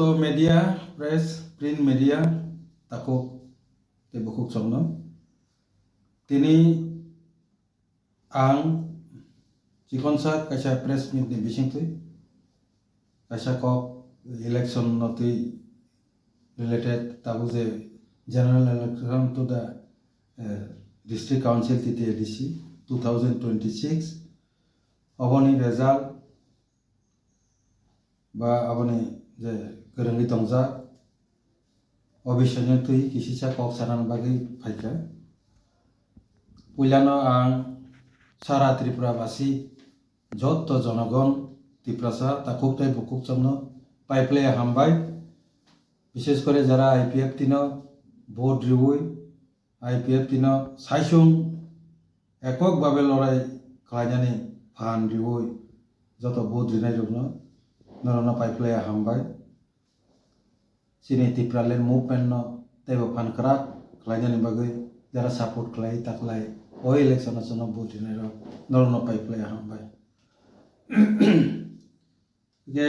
So media, press, print media, takuk tibukuk somno. Tini ang cikonsa kaisa press meet ni bising tu, kaisa kok election noti related tabu je general election to the district council TTADC 2026 aboni result ba aboni je kerenggi tongja obisanya tui kisisa kok saran bagi faika puilano ang sara Tripurabasi jotto জনগণ ত্রিপুরা তাকুক তাই বুকুক চমনো পাইপ্লে হামবাই বিশেষ করে যারা IPF তিন vote রিবুই IPF তিন সাইসুং এককভাবে লড়াই খাইনানি fun রিবুই যত vote Rinnai রুগনো নরনা পাইপ্লে হামবাই sini Tipralen movement no tebo fan krak khlainani bagai jara support khlai taklai o election no vote ni ro norno pai play hambai ge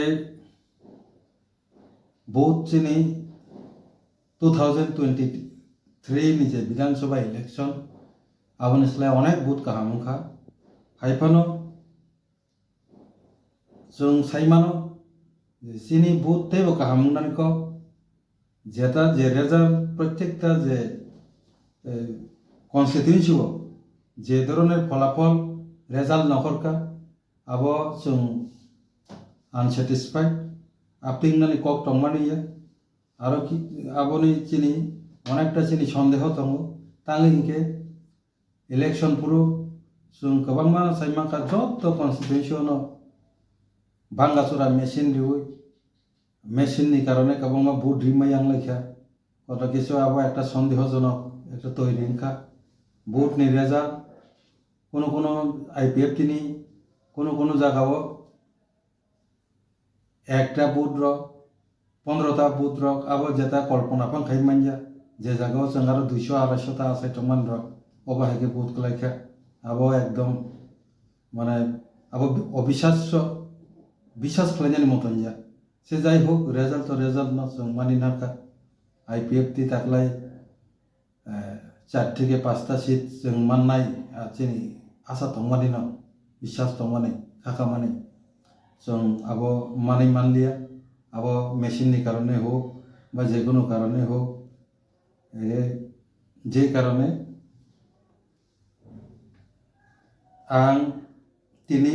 vote sini 2023 ni je Bidhan Sabha election abon islai onek vote kahamukha haifano jong saimano sini vote tebo kahamunani ko যেটা যে result প্রত্যেকটা যে constituency যে ধরনের ফলাফল result নকরকা আব जों unsatisfied আপনিংনানি cock টংমানিয়া আরো কি আবনি চিনি অনেকটা চিনি সন্দেহ দङ তালিংকে ইলেকশন পুরো जों गोबांमा साइमाका जत्त कनस्टिट्यूएन्सियावनो बांगासुरा मेसिन दिउই মেশিননি কারণে কবংমা ভোট রিমাই আংলাইখা কত কিছু আবার একটা সন্দেহজনক একটা তৈরি ইনখা ভোট নি রেজাল্ট কোনো কোনো আইপিএফ তিনি কোনো জায়গাও একটা ভোট র 15টা ভোট র আবার যেটা কল্পনা পান খাই মানজা যে জায়গাও जों আরো 200 250টা আছে টমান র অবাহেকে ভোট কলাইখা আবার একদম মানে আবার অবিশ্বাস্য বিশ্বাস খাইনানি মতন যা সে যাই হোক রেজাল্ট তো রেজাল্ট না जों মানি নাকা আইপিএফ তি তাকলাই 4 থেকে 5টা সিট जों মাননাই চিনি আশা দংমানি না বিশ্বাস দংমানি কাকা মানি जों আবো মানি মানলিয়া আবো মেশিননি কারণে হোক বা যে কোনো কারণে হোক যে কারণে আং তিনি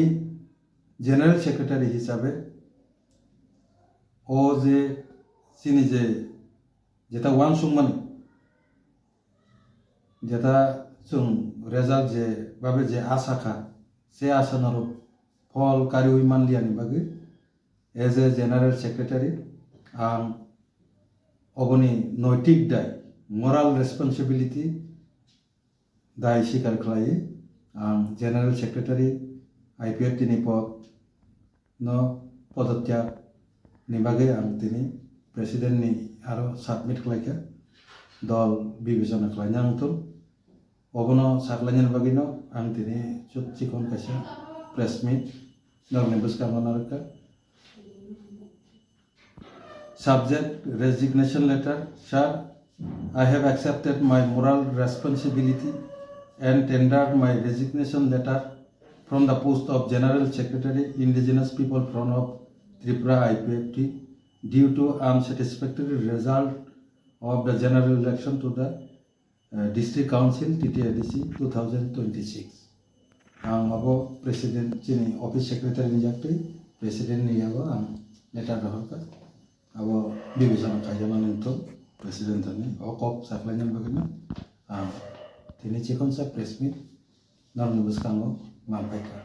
জেনারেল সেক্রেটারি হিসাবে ও যে চিনি যে যেটা ওয়ান সুমানি যেটা जों রেজাল্ট যে ভাবে যে আশাখা সে আশানোর ফল কারি ওই মানলিয়ানি বাগে এজ এ জেনারেল সেক্রেটারি আং অবনি নৈতিক দায় মোরাল রেসপন্সিবিলিটি দায় স্বীকার খালাই আং জেনারেল সেক্রেটারি আইপিএফ তিনি পদ ন পদত্যাগ ni bagai ang tini presiden ni aro submit khlaika dol bibisona khlainyang tul obono saklanyan bagino ang tini chikon kaisa press meet norne buskangonarka subject resignation letter. Sir, I have accepted my moral responsibility and tendered my resignation letter from the post of General Secretary Indigenous People Front of Tripura IPFT due to unsatisfactory result of the general election to the District Council TTADC 2026. Ang abo President chini Office Secretary ni jakti President ni abo ang letter rahaka abo bibisana kajana nento President ni okop saklanyan bagina tini chikon sa press meet narnubus kango mampaika.